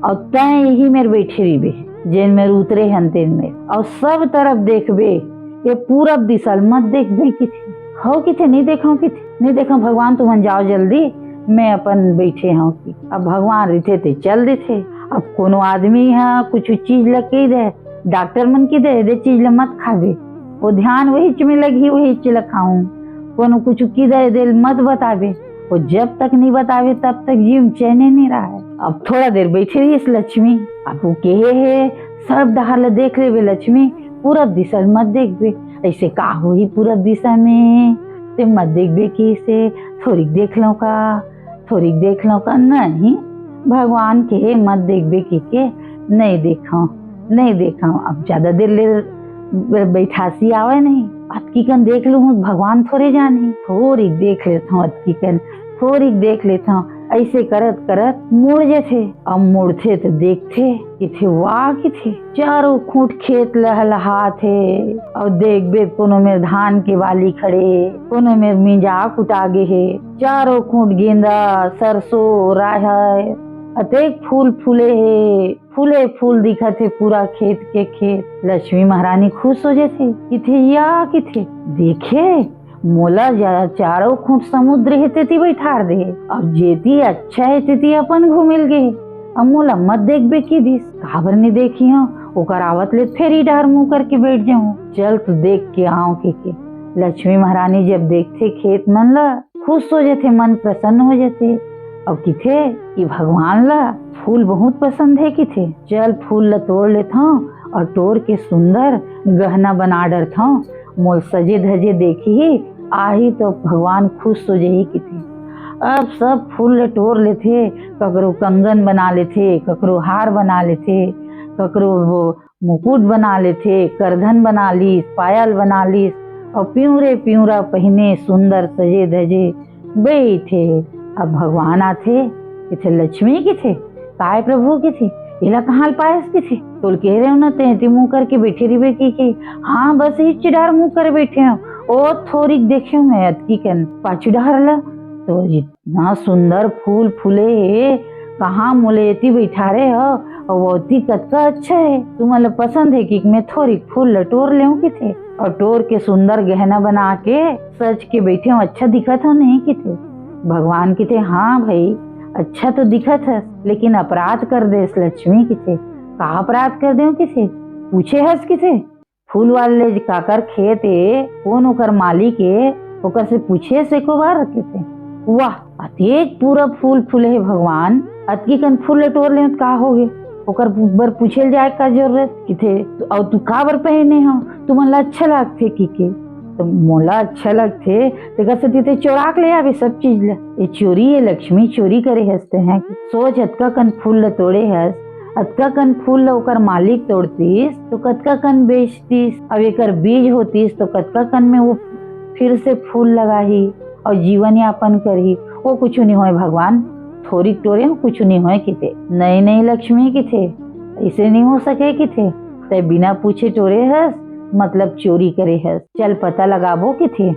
और तय यही मेरे बैठे रही बे जेन मेरे उतरे हंतेन में, और सब तरफ देखबे, ये पूरब दिशा मत देखबे कि थे हो कि थे, नहीं देखो कि थे, नहीं देखो भगवान तुम जाओ जल्दी, मैं अपन बैठे हूँ की। अब भगवान रहते थे चल दे थे। अब कोनो आदमी है कुछ चीज लग के दे, डॉक्टर मन की दे चीज ल मत खावे, वो ध्यान वही में लगी वही चीज खाऊं, कोनो कुछ की दे मत बतावे, वो जब तक नहीं बतावे तब तक जीव चैने नहीं रहा है। अब थोड़ा देर बैठे रही इस लक्ष्मी, अब वो कहे है सब डहार देख ले लक्ष्मी, पूरब दिशा मत देखबे, ऐसे का हो ही पूरब दिशा में ते मत देखबे कि से थोड़ी देख लो का, थोड़ी देख लो का, नहीं भगवान के मत देखबे कि के नहीं देखो नहीं देखो। अब ज्यादा देर ले बैठासी आवे नहीं, अतकी कन देख लू भगवान थोड़े जानी, थोड़ी देख लेता हूँ, अतकी कन थोड़ी देख लेता हूँ, ऐसे करत करत मुड़ जेथे। अब मुड़थे तो देखथे कि थे वाह कि थे चारों खूंट खेत लहलहा थे। और देख बे कोनो में धान के बाली खड़े, कोनो में मिंजा कुटागे हे। चारों खूंट गेंदा, सरसों, राहर, अतेक फूल फूले हे, फूले फूल दिखत हे पूरा खेत के खेत। लक्ष्मी महारानी खुश हो जेथे कि थे या कि थे देखे मोला चारों खूंट समुद्र हे तेती बैठार दे। अब जेती अच्छा है तेती अपन घूमिल गे। अब मोला मत देखबे की दिस काबर नहीं देखी हूँ ओकर आवत ले फेरी डार मुंह करके बैठ जाऊं। चल तो देख के आओ के। लक्ष्मी महारानी जब देखते खेत मन ला खुश हो जाते, मन प्रसन्न हो जाते। अब किथे कि भगवान ला फूल बहुत पसंद है किथे। चल फूल ला तोड़ लेता हूँ और तोड़ के सुंदर गहना बना डरता हूँ। मोल सजे धजे देखी ही आही तो भगवान खुश हो जाही किथे। अब सब फूल तोड़ लेते, ककरो कंगन बना लेते, ककरो हार बना लेते, ककरो वो मुकुट बना लेते, करधन बना लीस, पायल बना लीस और प्यूरे प्यूरा पहने सुंदर सजे धजे बैठे। अब भगवान आथे किथे लक्ष्मी किथे काय प्रभु किथे इला कहाँ पायस किथे तोल कह रहे हो ना ते मुंह करके बैठे रही की हाँ बस ही चिडार मुंह कर बैठे हो। ओ थोड़ी देखे मैं अतकी कन पाछू डारला तो इतना सुंदर फूल फूले कहाँ मोलेती बैठारे हो और वो कतका अच्छा है तुम्हारे पसंद है कि मैं थोड़ी फूल लटोर ले किथे और टोर के सुंदर गहना बना के सच के बैठे हो। अच्छा दिखत हो नहीं किथे भगवान किथे हाँ भाई अच्छा तो दिखत है लेकिन अपराध कर दे लक्ष्मी किथे का अपराध कर दे किसे पूछे हस किसे फूल वाले काकर खेत है कौन ओकर मालिक है ओकर से पूछे से को बार किसे वाह अतेक पूरा फूल फूले है भगवान अतकी कन फूल टोर ले का होगे ओकर बर पूछे जाए का जरूरत किथे और तू का बर पहने हो तुम्हारा अच्छा लगते की के तो मोला अच्छा लगते ते चोरा ले आवे सब चीज ला ये चोरी है लक्ष्मी चोरी करे हंसते हैं सोच अतका कन फूल तोड़े हस अतका कन फूल ओकर मालिक तोड़तीस तो कतका कन बेचतीस अब एकर बीज होतीस तो कतका कन में वो फिर से फूल लगाही और जीवन यापन करही वो कुछ नहीं होए भगवान थोड़ी टोरे कुछ नहीं होए किथे नहीं लक्ष्मी किथे ऐसे नहीं हो सके किथे ते बिना पूछे टोरे हस मतलब चोरी करे है। चल पता लगाबो किथे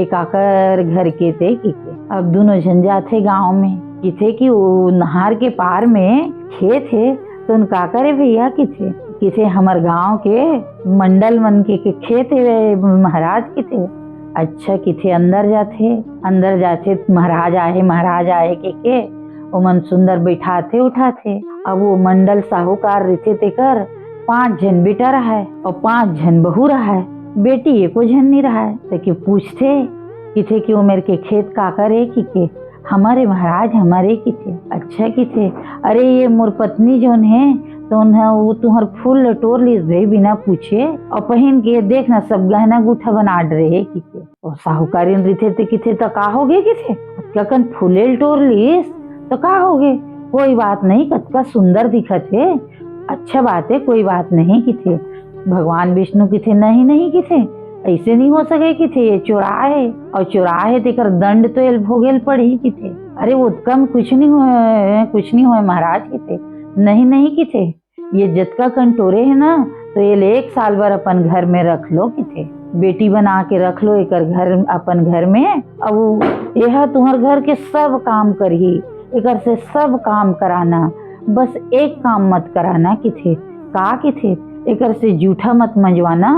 एक आकर घर के थे कि अब दोनों झंझा थे गाँव में किथे कि वो नहर के पार में खेत है तो उन का करे भैया किथे किथे हमार गांव के मंडल मन के खेत है महाराज किथे अच्छा किथे अंदर जाते महाराज आए के वो मन सुंदर बैठाते उठाते। अब वो मंडल साहूकार रहते ते कर 5 जन बेटा रहा है और 5 जन बहू रहा है बेटी एको जन नहीं रहा है तो कि पूछते किथे कि वो मेरे के खेत का करे कि हमारे महाराज हमारे किथे अच्छा किथे अरे ये मोर पत्नी जोन है तो उन्हें वो तुम्हार फूल लटोर लीस भाई बिना पूछे और पहन के देखना सब गहना गुठा बना रहे किथे और साहूकारी रहते किथे तो का होगे किथे ककन फूले लटोर लीस तो का होगे कोई बात नहीं कतका सुंदर दिखत है अच्छा बात है कोई बात नहीं किथे भगवान विष्णु किथे नहीं किथे ऐसे नहीं हो सके किथे ये चोराए और चोराए तेकर दंड तो एल भोगेल पड़ी किथे अरे वो कम कुछ नहीं हुए महाराज किथे नहीं किथे ये जतका कंटोरे है ना तो ये 1 साल भर अपन घर में रख लो किथे बेटी बना के रख लो एकर घर अपन घर में अब यह तुम्हार घर के सब काम करही एकर से सब काम कराना बस एक काम मत कराना किथे का किथे एकर से जूठा मत मंजवाना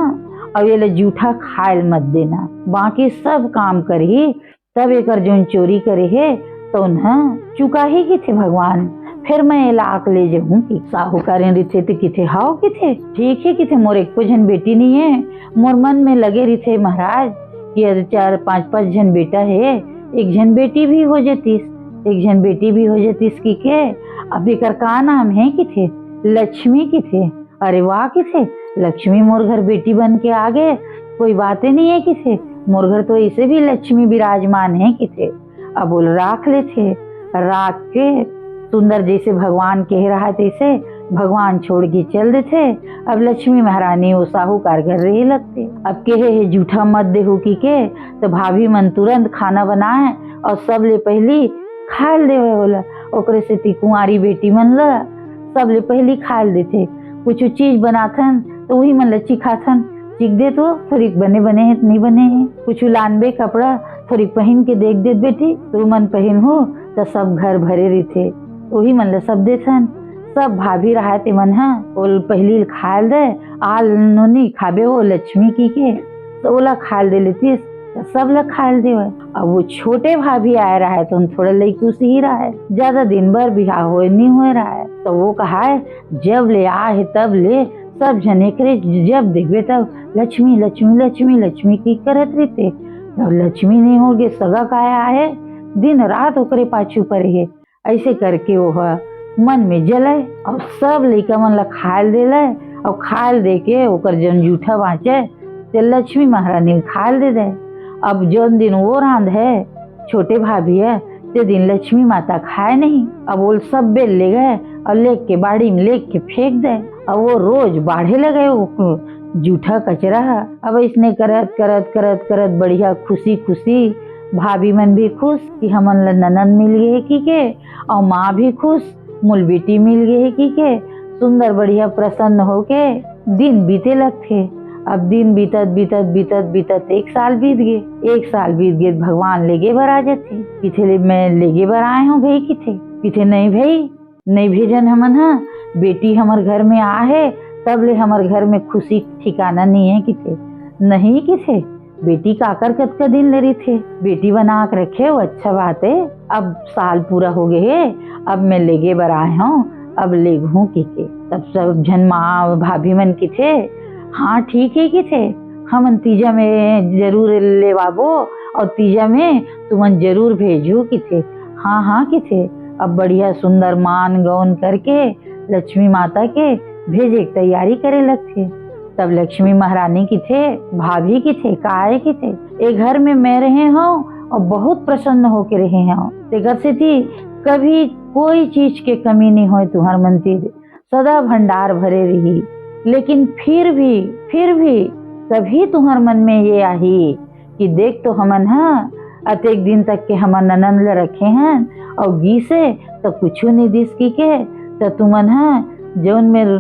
और ये जूठा खायल मत देना बाकी सब काम करही तब एकर जोन चोरी करे है तो उन्हें चुका ही किथे भगवान फिर मैं लाख ले जाऊँ कि साहूकार रिथे तो किथे हाओ किथे ठीक है किथे मोर एको जन बेटी नहीं है मोर मन में लगे रिथे महाराज कि 4-5 जन बेटा है एक जन बेटी भी हो जातीस की के अब एकर का नाम है किथे लक्ष्मी किथे अरे वाह किथे लक्ष्मी मोर घर बेटी बन के आ गए कोई बातें नहीं है किथे मोर घर तो ऐसे भी लक्ष्मी विराजमान है किथे अब बोल राख के सुंदर जैसे भगवान कह रहा तैसे भगवान छोड़ के चल देते। अब लक्ष्मी महारानी वो साहूकार घर रही लगते अब कहे है जूठा मत देहू की के तो भाभी मन तुरंत खाना बनाए और सब ले पहली खाल देवे होला। ओकरे से ती कुंवारी बेटी मन ला सब ले पहली खाल देथे। कुछ चीज बनाथन तो वही मन ला चिखाथन, चिख दे तो थोड़ी बने बने हैं नहीं बने हैं। कुछ लानबे कपड़ा थोड़ी पहन के देख दे बेटी तो मन पहन हो तो सब घर भरे रहते, वही मन ला सब देथन। सब भाभी रहा ते मन हा ओल पहली खाल दे, आल नोनी खाबे वो लक्ष्मी की के तो ओला खाल दे लेती, सब ला खाल दे। अब वो छोटे भाभी आए रहा है तो उन थोड़ा लईकुस ही रहा है, ज्यादा दिन भर बिहार हो नहीं हो रहा है। तो वो कहा है जब ले आ है तब ले सब जने करे, जब देखबे तब लक्ष्मी लक्ष्मी लक्ष्मी लक्ष्मी की करत रहते। लक्ष्मी नहीं होगे सगा काया है, दिन रात ओकरे पाछू पड़े है। ऐसे करके वो मन में जले और सब लइका मन ला खाल देला और खाल दे के ओकर जन जूठा बाँचे ते लक्ष्मी महारानी खाल दे दे। अब जौन दिन वो रांध है छोटे भाभी है ते दिन लक्ष्मी माता खाए नहीं। अब वो सब बेल ले गए और लेक के बाड़ी में लेक के फेंक दे। अब वो रोज बाढ़े लगे वो जूठा कचरा। अब इसने करत करत करत करत बढ़िया खुशी खुशी भाभी मन भी खुश कि हमन ला ननद मिल गए की के, और माँ भी खुश मूल बेटी मिल गई की के। सुंदर बढ़िया प्रसन्न होके दिन बीते लगते। अब दिन बीतत बीतत बीतत बीतत 1 साल बीत गए। 1 साल बीत गए भगवान लेगे बर आ जाते। किथे मैं लेगे बर आए हूँ भाई, किथे नहीं भाई, नहीं भेजन हमन हा। बेटी हमार घर में आ है तब ले हमार घर में खुशी ठिकाना नहीं है किथे, नहीं किथे। बेटी काकर कत का दिन ले रही थे, बेटी बना के रखे वो अच्छा बात है। अब साल पूरा हो गए है, अब मैं लेगे बर आए हूँ, अब ले घूँ की के। तब सब जन माँ भाभी मन की थे, हाँ ठीक है कि थे, हम तीजा में जरूर ले बाबो और तीजा में तुमन जरूर भेजू कि थे। हाँ हाँ कि थे। अब बढ़िया सुंदर मान गौन करके लक्ष्मी माता के भेजे की तैयारी करे लगते। तब लक्ष्मी महारानी की थे, भाभी की थे, काहे की थे, एक घर में मैं रहे हूँ और बहुत प्रसन्न होके रहे हैं। तेगर से थी कभी कोई चीज के कमी नहीं हो, तुम्हार मंदिर सदा भंडार भरे रही। लेकिन फिर भी कभी तुम्हार मन में ये आई कि देख तो हमन हाँ अतेक दिन तक के हमन ननन ले रखे हैं और गी से तो कुछ नहीं दिस की के, तो तुमन हाँ जौन मेर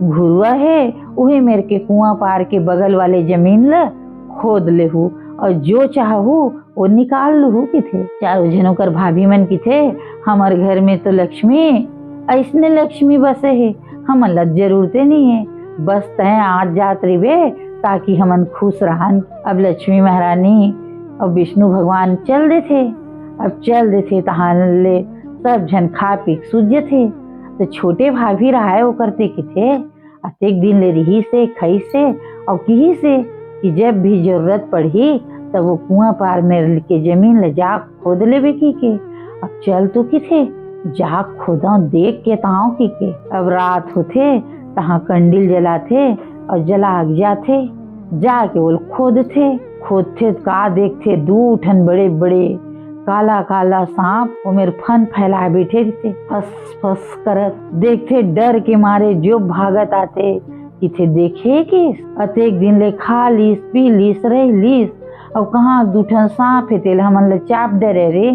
घुरुआ है वही मेरे के कुआं पार के बगल वाले जमीन ला खोद ले हूँ और जो चाहू वो निकाल लू की थे। चारों जनों कर भाभी मन की थे, हमारे घर में तो लक्ष्मी ऐसने लक्ष्मी बसे है, हमन ला जरूरते नहीं है, बस तय आज जात रहे ताकि हमन खुश रहन। अब लक्ष्मी महारानी और विष्णु भगवान चल दे थे। अब चल दे थे तहान ले सब जन खा पी सूझे थे। तो छोटे भाभी रहा वो करते कि थे अतेक दिन ले रही से खई से और कही से कि जब भी जरूरत पड़ी तब वो कुआं पार में के जमीन ले जा खोद ले की के। अब चल तो कि थे जा खोदा देख के ताओ की के। अब रात होते तहाँ कंडील जलाते और जलाग जाते, जाके वो खोदते का देखते 2 ठन बड़े बड़े काला काला सांप वो मेरे फन फैलाए बैठे थे, फस फस करत। देखते डर के मारे जो भागत आते किथे देखे कि अतेक दिन ले खा लीस पी लीस रह लीस और कहाँ 2 ठन सांप है तेल हमन ले चाप डरे रे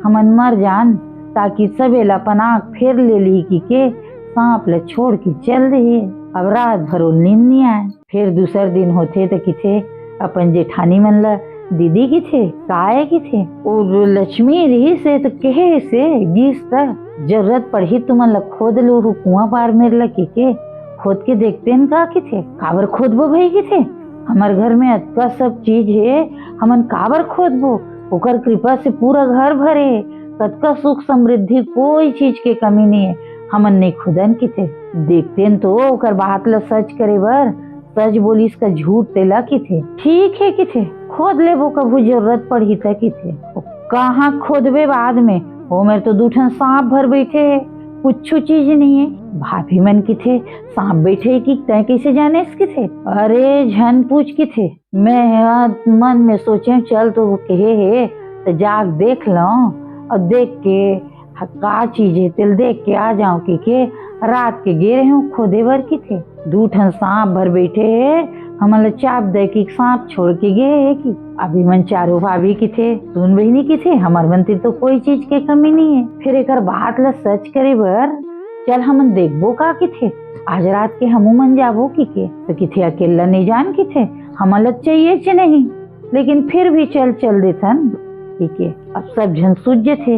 हमन मर जान, ताकि सबेला पनाक फेर ले ली की के सांप ले छोड़ के चल रही। अब रात भर नींद नहीं आए। फिर दूसर दिन होते तो किथे अपन जेठानी मन ला दीदी की थे काहे की थे और लक्ष्मी रही से तो कहे से गीस तक जरूरत पड़ी तुमन ला खोद लो कुआं पार मेरे लकी के खोद के देखते न का की थे काबर खोदबो भाई की थे, हमार घर में अतका सब चीज है हमन काबर खोदबो, ओकर कृपा से पूरा घर भरे कतका सुख समृद्धि कोई चीज के कमी नहीं है, हमन नहीं खुदन की थे। देखते न तो ओकर बात ला सच करे बर सच बोली इसका झूठ तेला की थे, ठीक है कि थे खोद ले वो कभू जरूरत पड़ी था कि थे। कहाँ खोदबे बाद में वो मेरे तो 2 ठन सांप भर बैठे है, कुछ चीज नहीं है। भाभी मन की थे सांप बैठे की तय कैसे जाने इसके थे, अरे झन पूछ की थे। मैं मन में सोचे चल तो कहे है तो जाग देख लो और देख के का चीज है तिल देख के आ जाऊं के रात के गे रहे हूँ खोदे बर की थे। 2 ठन सांप भर बैठे है हमला चाप दे कि सांप छोड़ के गए है कि अभी मन चारों भाभी की थे सुन बहिनी की थे हमार बनती तो कोई चीज के कमी नहीं है। फिर एक बात ला सच करे बर चल हम देखबो का कि थे आज रात के हमू मन जाबो की के तो किथे अकेला नहीं जान की थे हमला चाहिए चे नहीं लेकिन फिर भी चल देथन ठीक है। अब सब जन सूझ थे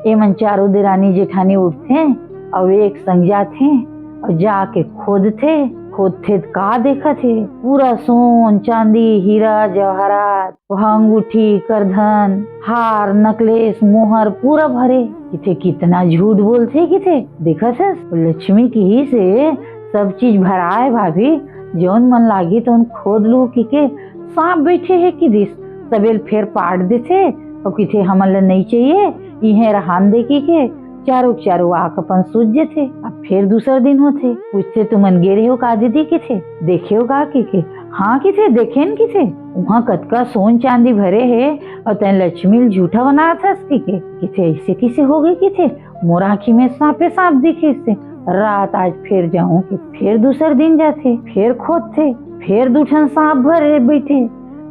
ए मन चारों देरानी जेठानी उठते और एक संग जाते और जाके खोदते का देखा थे पूरा सोन चांदी हीरा जवाहरात वहाँ अंगूठी करधन हार नकलेस मोहर पूरा भरे किथे कितना झूठ बोलते किथे देखा था लक्ष्मी की ही से सब चीज भराए भाभी जौन मन लागी तो खोद लू की के सांप बैठे है कि दिस सबेल फेर पाट देते और किथे हमला नहीं चाहिए इहे रहान दे की के चारों आक अपन सूझ थे। अब फिर दूसरा दिन होते पूछते तुमन गेरे हो का दीदी की थे देखे हो का की हाँ की थे देखे की थे वहाँ कतका सोन चांदी भरे है और तैन लक्ष्मी झूठा बनाया था किथे ऐसे किसे हो गए की थे मोर आँखी में सांप दिखे इससे रात आज फिर जाऊं कि फिर दूसरा दिन जाते फिर खोदते फिर दूठन सांप भरे बैठे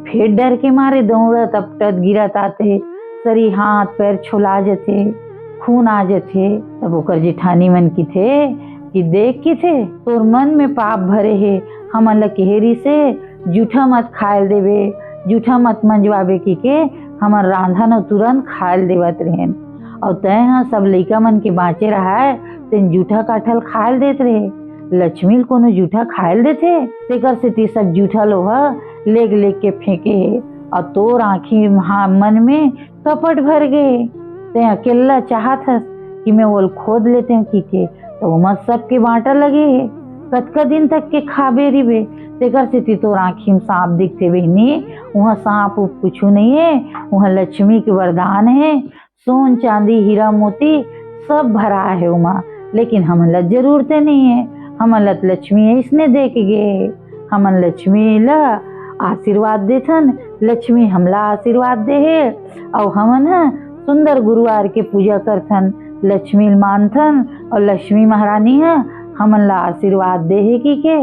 फिर डर के मारे दौड़त अपटत गिरत आते सरी हाथ पैर छुला जाते खून आ जाते। तब ओकर जेठानी मन की थे कि देख की थे तोर मन में पाप भरे है हमन ला केहरी से जूठा मत खायल देवे जूठा मत मंजवावे की के हमर रांधन और तुरंत खायल देवत रहेन और तय सब लइका मन के बाँचे रहा है तेन जूठा काठल खायल देत रहे लक्ष्मी कोनो जूठा खायल देते तेकर से ती सब जूठा लोहा लेग के फेंके और तोर आँखी मन में कपट भर गए ते अकेला चाहत हस कि मैं वो खोद लेते हैं की के तो मत सबके बांटा लगे है कतका दिन तक के खाबे रिबे तेकर से तो आँखी में सांप दिखते बहनी वहाँ सांप कुछ नहीं है वहाँ लक्ष्मी के वरदान है सोन चांदी हीरा मोती सब भरा है वहाँ लेकिन हमला जरूरत नहीं है हमला लक्ष्मी इसने दे के गए हमन लक्ष्मी ला आशीर्वाद देथन लक्ष्मी हमला आशीर्वाद दे है और हमन सुंदर गुरुवार के पूजा करथन लक्ष्मी मानथन और लक्ष्मी महारानी है हमन ला आशीर्वाद दे है की के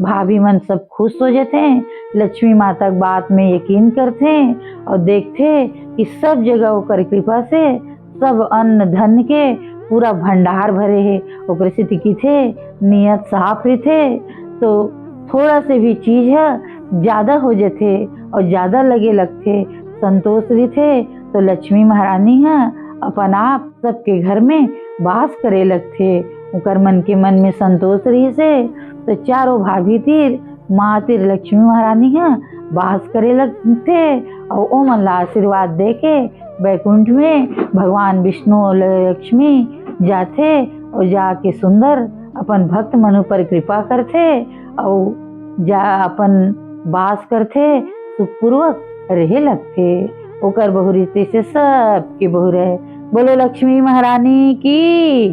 भाभी मन सब खुश हो जाते हैं लक्ष्मी माता की बात में यकीन करते हैं और देखते कि सब जगह ओकर कृपा से सब अन्न धन के पूरा भंडार भरे है ओकर से टिकी थे नियत साफ रही थे तो थोड़ा से भी चीज है ज्यादा हो जाते और ज्यादा लगे लगते संतोष रही थे तो लक्ष्मी महारानी है अपन आप सबके घर में वास करे लगते उकर मन के मन में संतोष रही से तो चारों भाभी तीर माँ तीर लक्ष्मी महारानी है वास करे लगते और ओ मन ला आशीर्वाद दे के बैकुंठ में भगवान विष्णु और लक्ष्मी जाते और जाके सुंदर अपन भक्त मनु पर कृपा करते और जा अपन वास करते सुखपूर्वक रहे लगते ओकर बहु रीति से सबके बहु रहे। बोलो लक्ष्मी महारानी की।